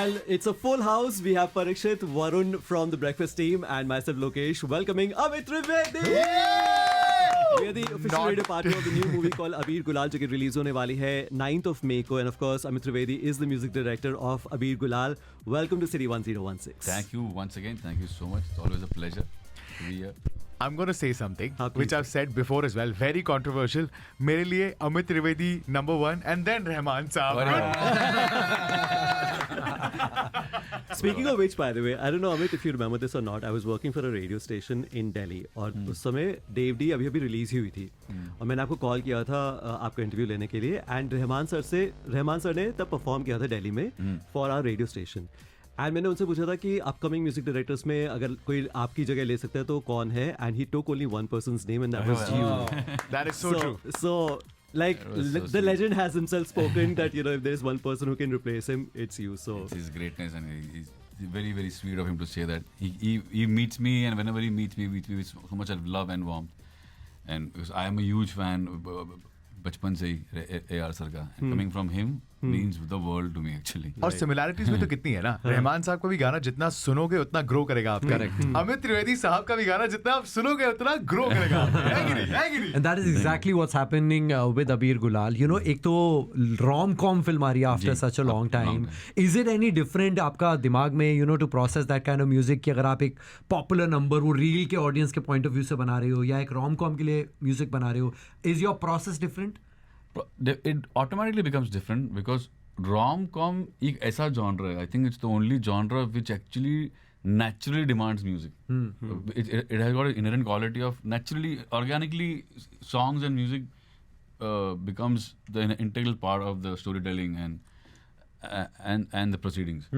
And it's a full house. We have Parikshit, Varun from the Breakfast team, and myself, Lokesh, welcoming Amit Trivedi. We are the official radio partner of the new movie called Abir Gulal, जो कि release होने वाली है 9th of May को. And of course, Amit Trivedi is the music director of Abir Gulal. Welcome to City 1016. Thank you once again. Thank you so much. It's always a pleasure to be here. I'm going to say something please which I've said before as well. Very controversial. मेरे लिए Amit Trivedi number one and then Rahman साहब. Speaking of which, by the way, I don't know Amit if you remember this or not. I was working for a radio station in Delhi और उस समय देव D अभी release हुई थी और मैंने आपको कॉल किया था आपका इंटरव्यू लेने के लिए एंड रहमान सर ने तब परफॉर्म किया था दिल्ली में for our radio station and मैंने उनसे पूछा था कि अपकमिंग म्यूजिक डायरेक्टर्स में अगर कोई आपकी जगह ले सकता है तो कौन है and he took only one person's name and that was you. That is so true. So like so the legend has himself spoken that you know if there's one person who can replace him, it's you. So It's his greatness and it's very, very sweet of him to say that. He meets me and whenever he meets me with so much of love and warmth. And because I am a huge fan बचपन से ही AR sir का. Coming from him means the world to me actually. और similarities भी तो कितनी है ना. रहमान साहब का भी गाना जितना सुनोगे उतना ग्रो करेगा आपका. अमित त्रिवेदी साहब का भी गाना जितना आप सुनोगे उतना ग्रो करेगा आपका. है कि नहीं? And that is exactly what's happening with Abir Gulal. You know, एक तो rom-com film आ रही है after such a long time. Is it any different आपका दिमाग में you know to process that kind of music कि अगर आप एक popular number वो reel के audience के point of view से बना रहे हो या एक rom-com के लिए music बना रहे हो, is your process different? It automatically becomes different because rom-com एक ऐसा genre है. I think it's the only genre which actually naturally demands music. It has got an inherent quality of naturally, organically, songs and music becomes the integral part of the storytelling and the proceedings.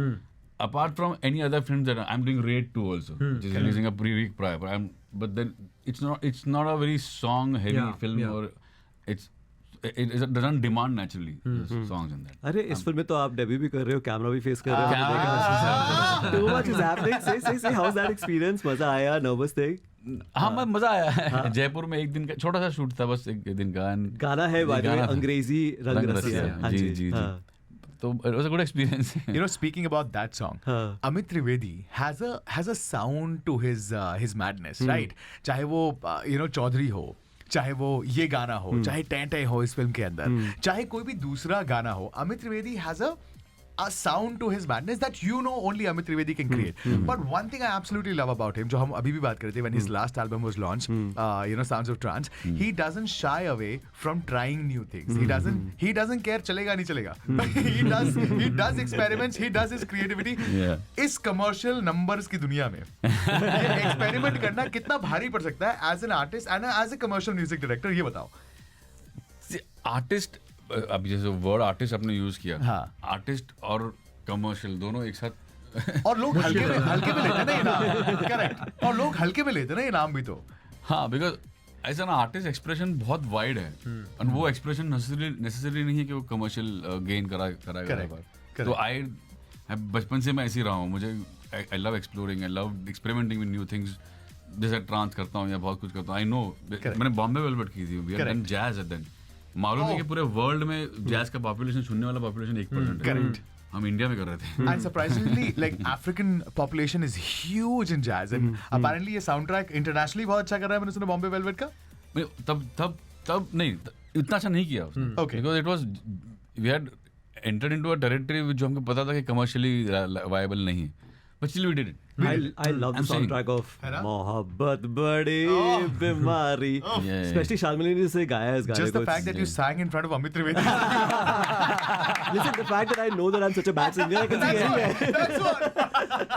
Apart from any other films that I'm doing Raid 2 also, which is releasing a week prior. But then it's not a very song heavy film or it doesn't demand naturally songs in that. अरे इस film में तो आप debut भी कर रहे हो, camera भी फेस कर रहे हो. Too much is happening. Say how's that experience? मजा आया? Nervous thing? हाँ मजा आया. जयपुर में एक दिन का छोटा सा शूट था बस एक दिन का. गाना है by the way, अंग्रेजी रंग रसिया. जी. So it was a good experience. You know, speaking about that song, Amit Trivedi has a sound to his madness, right? चाहे वो you know चौधरी हो, चाहे वो ये गाना हो, चाहे टेंटे हो इस फिल्म के अंदर, चाहे कोई भी दूसरा गाना हो, Amit Trivedi has a sound to his madness that you know only Amit Trivedi can create. But one thing I absolutely love about him, जो हम अभी भी बात कर रहे थे, when his last album was launched, you know, Sounds of Trance, he doesn't shy away from trying new things. He doesn't care चलेगा नहीं चलेगा. he does experiments, he does his creativity. इस commercial numbers की दुनिया में ये experiment करना कितना भारी पड़ सकता है as an artist and as a commercial music director, ये बताओ. आर्टिस्ट अभी जैसे वर्ड आर्टिस्ट आपने यूज किया, आर्टिस्ट और कमर्शियल दोनों एक साथ और लोग हल्के में लेते ना ये नाम. करेक्ट. और लोग हल्के में लेते ना ये नाम भी तो. हाँ, बिकॉज ऐसा ना आर्टिस्ट एक्सप्रेशन बहुत वाइड है और वो एक्सप्रेशन नेसेसरी नहीं है कि वो कमर्शियल गेन कराएगा. तो आई बचपन से मैं ऐसे ही रहा हूँ. मुझे I love exploring, I love experimenting with new things. जैसे ट्रांस करता हूँ या बहुत कुछ करता हूँ. आई नो मैंने बॉम्बे वेलवेट की थी, we had done jazz at then. मालूम है कि पूरे वर्ल्ड में जैज का पॉपुलेशन, सुनने वाला पॉपुलेशन 1% है. करेक्ट. हम इंडिया में कर रहे थे. And surprisingly, like African population is huge in jazz, and apparently ये soundtrack internationally बहुत अच्छा कर रहा है. मैंने सुना बॉम्बे वेलवेट का. तब नहीं इतना अच्छा नहीं किया उसने. Because it was we had entered into a territory जो हमको पता था कि commercially viable नहीं है. But still we did it. I love the soundtrack of मोहब्बत बड़ी बीमारी. Especially शाल्मली से गाया है इस गाने को. Just the fact that you sang in front of Amit Trivedi. Listen, the fact that I know that I'm such a bad singer, I can sing anywhere. That's what.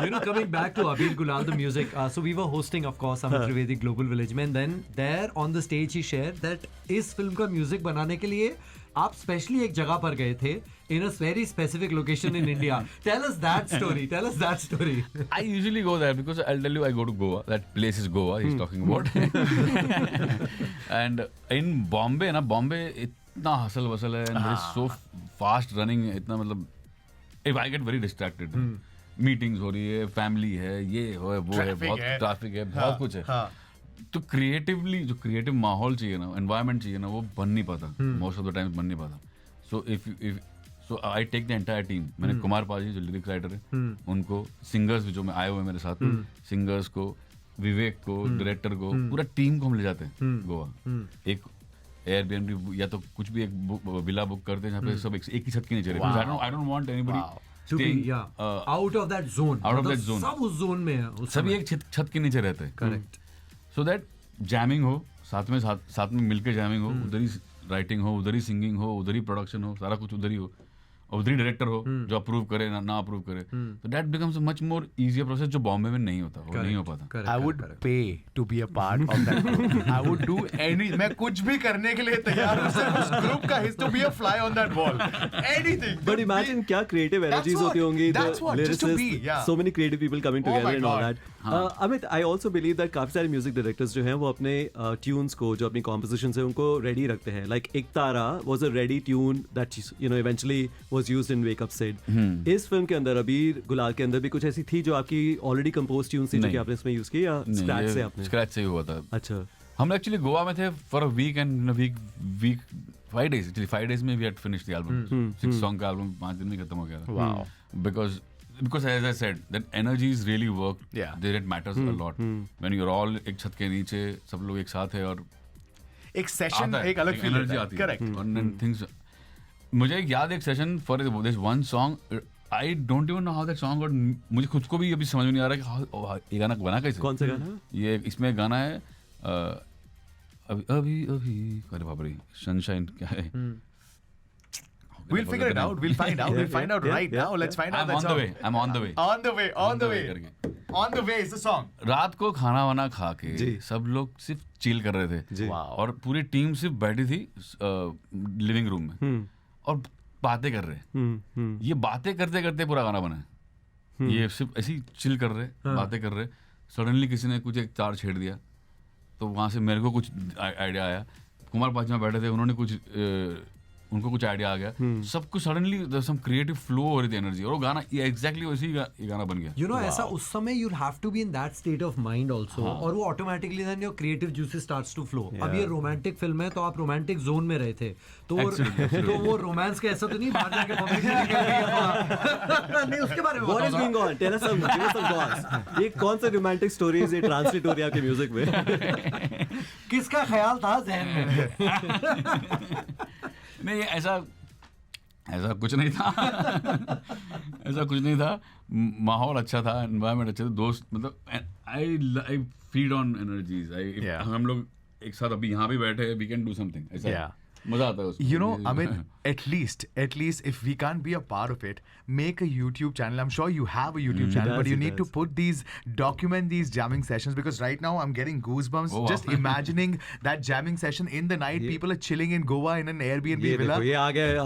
You know, coming back to Abir Gulal, the music. So we were hosting, of course, Amit Trivedi Global Village में. And then there on the stage he shared that इस film का music बनाने के लिए आप specially एक जगह पर गए थे in a very specific location in India. Tell us that story. I usually go there because I'll tell you I go to Goa. That place is Goa he's talking about. And in Bombay इतना hustle वसल है and it's so fast running. इतना मतलब if I get very distracted. Meetings हो रही है, family है, ये वो है, बहुत ट्रैफिक है, बहुत कुछ है. तो क्रिएटिवली जो क्रिएटिव माहौल चाहिए ना, एनवायरनमेंट चाहिए ना, वो बन नहीं पाता. मोस्ट ऑफ द टाइम्स बन नहीं पाता. So I take the entire team. मैंने कुमार पाजी जो लिरिक्स राइटर है उनको, सिंगर्स जो आए हुए मेरे साथ, सिंगर्स को, विवेक को, डायरेक्टर को, पूरा टीम को हम ले जाते हैं गोवा. एक एयरबीएनबी या तो कुछ भी एक विला बुक करते हैं जहाँ पे सब एक ही छत के नीचे रहते हैं. I don't want anybody To be, out of that zone. Out of that zone. सब उस जोन में है उस सभी समय. एक छत के नीचे रहते हैं. Correct. सो दैट जैमिंग हो साथ में मिलकर जैमिंग हो, उधर ही राइटिंग हो, उधर ही सिंगिंग हो, उधर ही प्रोडक्शन हो, सारा कुछ उधर ही हो, और उधर ही डायरेक्टर हो जो अप्रूव करे ना अप्रूव करे. तो that becomes much more easier process जो बॉम्बे में नहीं होता, वो नहीं हो पाता. Correct, I would pay to be a part of that group. I would do any. मैं कुछ भी करने के लिए तैयार हूँ सिर्फ उस ग्रुप का हिस्सा, to be a fly on that wall. Anything. But imagine क्या creative That's energies what- होती होंगी. that's what, just to be, yeah. So many creative people coming Oh together my and all God. that. Amit, I also believe that काफी सारे music directors जो हैं वो अपने tunes को, जो अपनी कॉम्पोजिशन है उनको रेडी रखते हैं. लाइक एक तारा was a ready tune that eventually was used in Wake Up Sid. इस फिल्म के अंदर अबीर गुलाल के अंदर भी कुछ ऐसी थी जो आपकी ऑलरेडी कंपोज ट्यून थी जो कि आपने इसमें यूज की, या स्क्रैच से आपने? स्क्रैच से ही हुआ था. अच्छा. हम एक्चुअली गोवा में थे for a week and week 5 days. Actually 5 days में we had finished the album. 6 song का एल्बम 5 दिन में खत्म हो गया था. Wow. Because as I said, that energies really work. Yeah. It matters a lot. When you're all एक छत के नीचे, सब लोग एक साथ है और एक सेशन आता है, एक अलग फील एनर्जी आती है. करेक्ट. And then things. मुझे एक याद एक session for this one song. I don't even know how that song, और मुझे खुद को भी अभी समझ में नहीं आ रहा कि ये गाना बना कैसे. कौन सा गाना? ये इसमें गाना है अभी अरे बाप रे, सनशाइन क्या है. We'll figure it out. We'll find out. We'll find out right now. Let's find out I'm that on song. the way. I'm on the way. On the way. On the way. करके. On the way is the song. रात को खाना वाना खा के जी. सब लोग सिर्फ चिल कर रहे थे. जी. Wow. और पूरी टीम सिर्फ बैठी थी लिविंग रूम में और बातें कर रहे. ये बातें करते करते पूरा गाना बना है. ये सिर्फ ऐसे ही चिल कर रहे, बातें कर रहे. सडनली किसी ने कुछ एक तार छेड़ दिया, तो वहां से मेरे को कुछ आइडिया आया. कुमार पाजी बैठे थे, उन्होंने कुछ उनको कुछ आइडिया आ गया. सब कुछ सडनली सम क्रिएटिव फ्लो हो रही थी एनर्जी, और वो गाना एग्जैक्टली वैसे ही ये गाना बन गया. ऐसा उस समय you have to be in that state of mind also, और वो automatically then your creative juices starts to flow. अब ये रोमांटिक फिल्म है तो आप रोमांटिक जोन में रहे थे, तो तो वो रोमांस का ऐसा तो नहीं बाहर जाके पब्लिक में निकल गया. नहीं, उसके बारे में What is going on? Tell us some, give us some thoughts. ये कौन सा रोमांटिक स्टोरीज ये ट्रांसलेट हो रही है आपके म्यूजिक में? किसका ख्याल था जहन में? नहीं, ऐसा कुछ नहीं था. ऐसा कुछ नहीं था. माहौल अच्छा था, एनवायरनमेंट अच्छा था, दोस्त मतलब आई फीड ऑन एनर्जीज. हम लोग एक साथ अभी यहाँ भी बैठे, वी कैन डू समथिंग ऐसा. मजा आता है उसमें. You know, Amit, at least if we can't be a part of it, make a YouTube channel. I'm sure you have a YouTube channel, but you need to document these jamming sessions, because right now I'm getting goosebumps Oh, wow. just imagining that jamming session in the night. People are chilling in Goa in an Airbnb ये villa. देखो, ये आ गया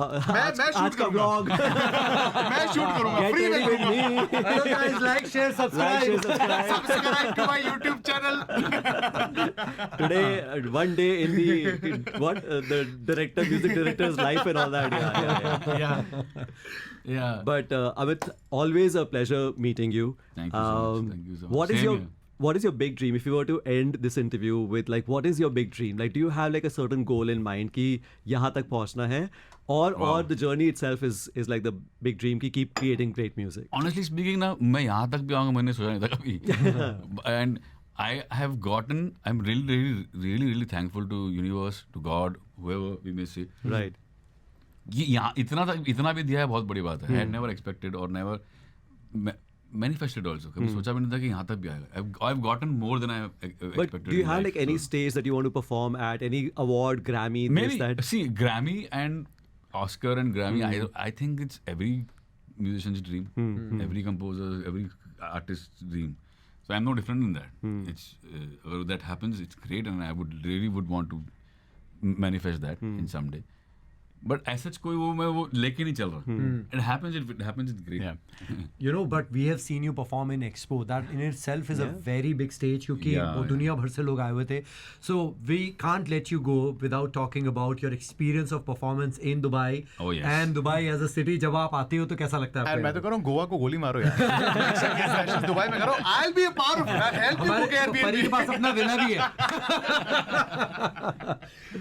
आज का blog. मैं shoot करूंगा, Get free में ready with करूंगा. me. Hello guys, like, share, Like, subscribe. share, subscribe. Subscribe to my YouTube channel. Today, one day in the director, music director's life and all that. Yeah. But Amit, always a pleasure meeting you. Thank you so much. Thank you so much. What is your big dream? If you were to end this interview with, like, what is your big dream? Like, do you have like a certain goal in mind कि यहाँ तक पहुँचना है, or the journey itself is like the big dream कि keep creating great music? Honestly speaking ना, मैं यहाँ तक भी आऊँगा मैंने सोचा नहीं था कभी. And I'm really thankful to universe, to God, whoever we may say. Right. ये यहाँ इतना भी दिया है, बहुत बड़ी बात है. I had never expected or never manifested also. कभी सोचा भी नहीं था कि यहाँ तक भी आएगा. I've gotten more than I have expected. But do you in have life, like any so- stage that you want to perform at, any award, Grammy, Maybe this, that? see Grammy and Oscar and Grammy. I think it's every musician's dream, every composer, every artist's dream. So I'm no different in that. It's if that happens, it's great, and I would want to manifest that in some day. But as such कोई वो मैं वो लेके नहीं चल रहा. It happens, it's great. Yeah. But we have seen you perform in Expo. That in itself is a very big stage क्योंकि वो दुनिया भर से लोग आए हुए थे. So we can't let you go without talking about your experience of performance in Dubai. Oh, yes. And Dubai as a city, जब आप आते हो तो कैसा लगता है And मैं तो आपको? कह रहा हूँ गोवा को गोली मारो यार. दुबई में करो. I'll be a part of it. I'll help you book हमारे परी के Airbnb. पास अपना विला भी है.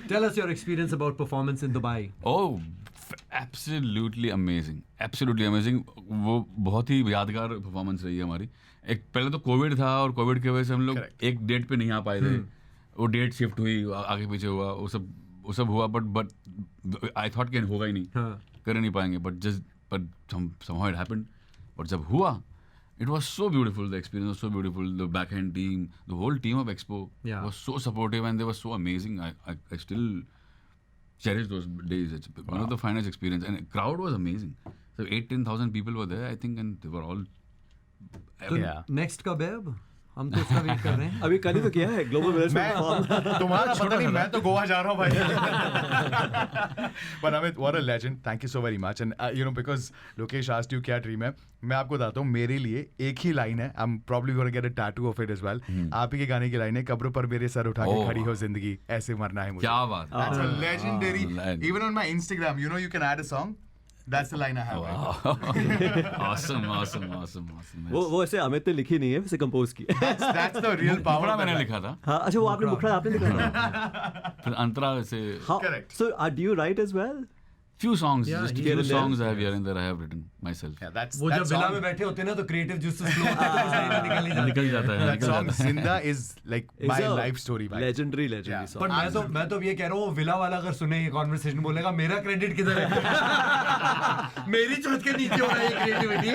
Tell us your experience about performance in Dubai. Oh, absolutely amazing. वो बहुत ही यादगार परफॉर्मेंस रही है हमारी. एक पहले तो कोविड था और कोविड की वजह से हम लोग एक डेट पे नहीं आ पाए थे. वो डेट शिफ्ट हुई, आगे पीछे हुआ, वो सब हुआ. बट आई थॉट कि होगा ही नहीं, कर नहीं पाएंगे. But somehow it happened. But जब हुआ, it was so beautiful. The experience was so beautiful. The back-end team, the whole team of Expo was so supportive and they were so amazing. I still cherish those days. It's one of the finest experience. And the crowd was amazing. So 8,000-10,000 people were there, I think, and they were all. Next कब है अब? हम तो इसका wait कर रहे हैं. अभी कल ही तो किया है ग्लोबल विलेज में perform. तुम्हारा पता नहीं, मैं तो गोवा जा रहा हूँ भाई. But Amit, what a legend. Thank you so very much. And because Lokesh asked you क्या ड्रीम है, मैं आपको बताता हूँ. मेरे लिए एक ही लाइन है. I'm probably going to get a tattoo of it as well. आप ही के गाने की लाइन है, कब्र पर मेरे सर उठा के खड़ी हो जिंदगी, ऐसे मरना है मुझे. क्या बात. That's a legendary. Even on my Instagram, you can add a song. That's the line I have. Awesome. वो ऐसे अमित ने लिखी नहीं है, वैसे कंपोज की. That's the real power. मुखड़ा मैंने लिखा था. हाँ, अच्छा वो आपने लिखा था. फिर अंतरा से. Correct. So do you write as well? Few songs, Yeah, just he few did songs I have here and there I have written myself. Yeah, that's वो that जब विला song. में बैठे होते हैं ना तो क्रिएटिव जूस फ्लो निकल जाता है. That song Zinda is like It's my a life story. Bhai. legendary Yeah. song. पर मैं तो ये कह रहा हूँ, विला वाला अगर सुने ये कॉन्वर्सेशन बोलेगा मेरा क्रेडिट किधर है? मेरी छत के नीचे हो रहा है क्रिएटिविटी.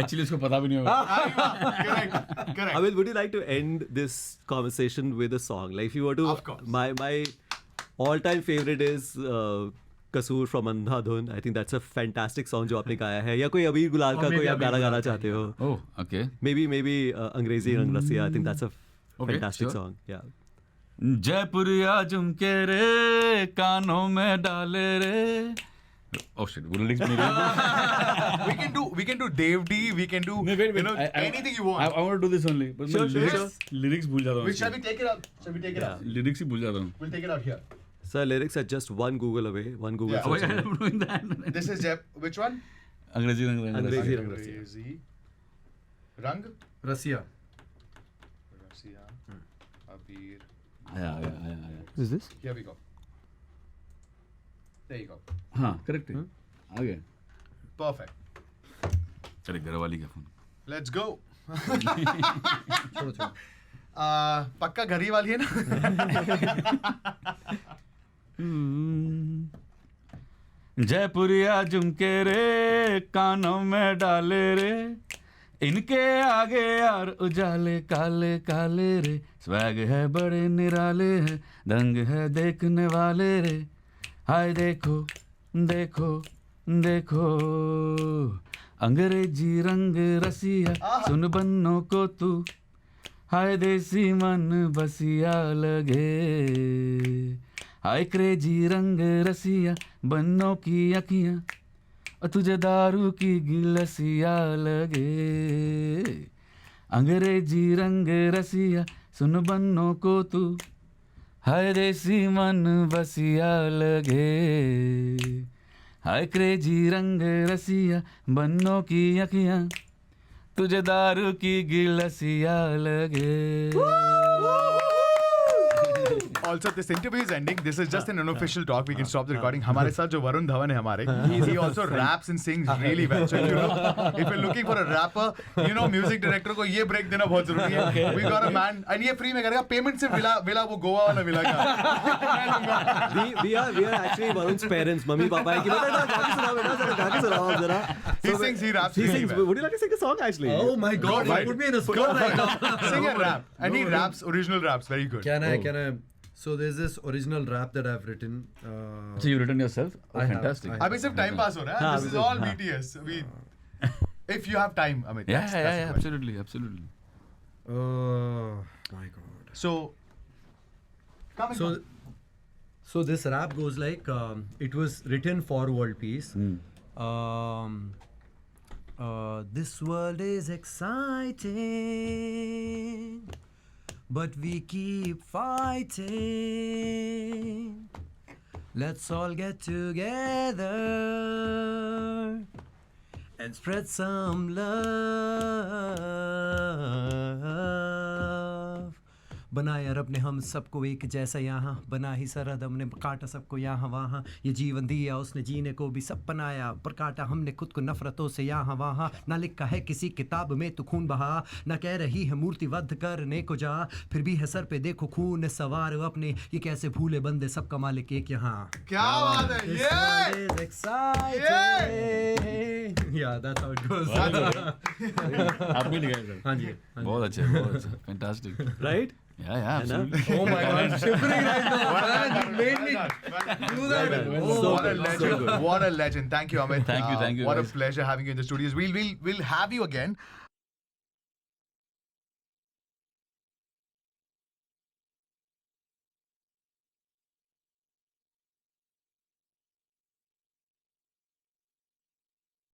Actually उसको पता भी नहीं होगा. Correct. Amit, would you like to end this conversation with a song? Like if you were to, Of course. my all-time favorite is कसूर from Andhadhun. I think that's a fantastic song जो आपने गाया है. या कोई अबीर गुलाल का कोई आप गाना गाना चाहते हो? Oh, okay. Maybe अंग्रेजी रंग रसिया. I think that's a Okay, fantastic sure. song. Yeah. Jaipuria झुमके रे कानों में डाले रे. Oh shit, वो lyrics मेरे. We can do Dave D. We can do anything you want. I want to do this only. But Sure, मैं sure. lyrics भूल जाता हूँ. Shall we take it out? Shall we take it out? Lyrics ही भूल जाता हूँ. We'll take it out here. Sir, lyrics are just one Google away. One Google Yeah. Oh, search. yeah, I'm doing that. This is which one? अंग्रेजी रंग अंग्रेजी रंग. रंग. Angrezi. Rang? रसिया. Rasiya. Abir. आया. Is this? Here we go. There you go. हाँ, correct है. आ गया. Perfect. चले घर वाली का फोन. Let's go. छोड़ो. पक्का घर ही वाली है ना? जयपुरिया झुमके रे कानों में डाले रे इनके आगे यार उजाले काले काले रे स्वैग है बड़े निराले है दंग है देखने वाले रे हाय देखो देखो देखो अंग्रेजी रंग रसिया सुन बन्नों को तू हाय देसी मन बसिया लगे हाय क्रेजी रंग रसिया बन्नों की अखियां और तुझे दारू की गिलसिया लगे अंग्रेजी रंग रसिया सुन बन्नों को तू हाय देसी मन बसिया लगे हाय क्रेजी रंग रसिया बन्नों की अखियां तुझे दारू की गिलसिया लगे. Also, this interview is ending. This is just an unofficial talk. We can stop the recording. हमारे साथ जो वरुण धवन है हमारे, he also raps and sings really well. So if you're looking for a rapper, music director को ये break देना बहुत जरूरी है. We got a man, and ये free में करेगा. Payment सिर्फ विला वो गोवा वाला विला का. we are actually Varun's parents. Mummy papa है कि बेटा गा के सुनाओ बेटा गा के सुनाओ आप जरा. He sings, he raps. He really sings. well. Would you like to sing a song actually? Oh my God! Go You put me in a spot right now. Sing and rap, and he raps original raps very good. Can I? So there's this original rap that I've written. So you written yourself? Oh, I have, fantastic. I have. अभी सिर्फ time pass हो रहा है. This is all BTS. If you have time, Amit. Yeah, that's the absolutely, absolutely. Oh my God! So, come So, so this rap goes like it was written for world peace. This world is exciting, but we keep fighting. Let's all get together and spread some love. बनाया रब ने हम सबको एक जैसा यहाँ, बना ही सरहद हमने, काटा सबको यहाँ वहाँ, ये जीवन दिया उसने जीने को भी सब बनाया, पर काटा हमने खुद को नफरतों से यहाँ वहाँ, ना लिखा है किसी किताब में तू खून बहा, ना कह रही है मूर्ति वध करने को जा, फिर भी है सर पे देखो खून सवार अपने, ये कैसे भूले बंदे सबका मालिक एक यहाँ. क्या बात है This ये world is exciting. Yeah, that's how it goes. आपने लिखा है सर. हाँ जी. बहुत अच्छा, fantastic. Right? Yeah, yeah, absolutely. Oh my God, I'm shivering right now. Man, you made me do that. So what a good, legend! so good. What a legend! Thank you, Amit. Thank you, What guys. a pleasure having you in the studios. We'll have you again.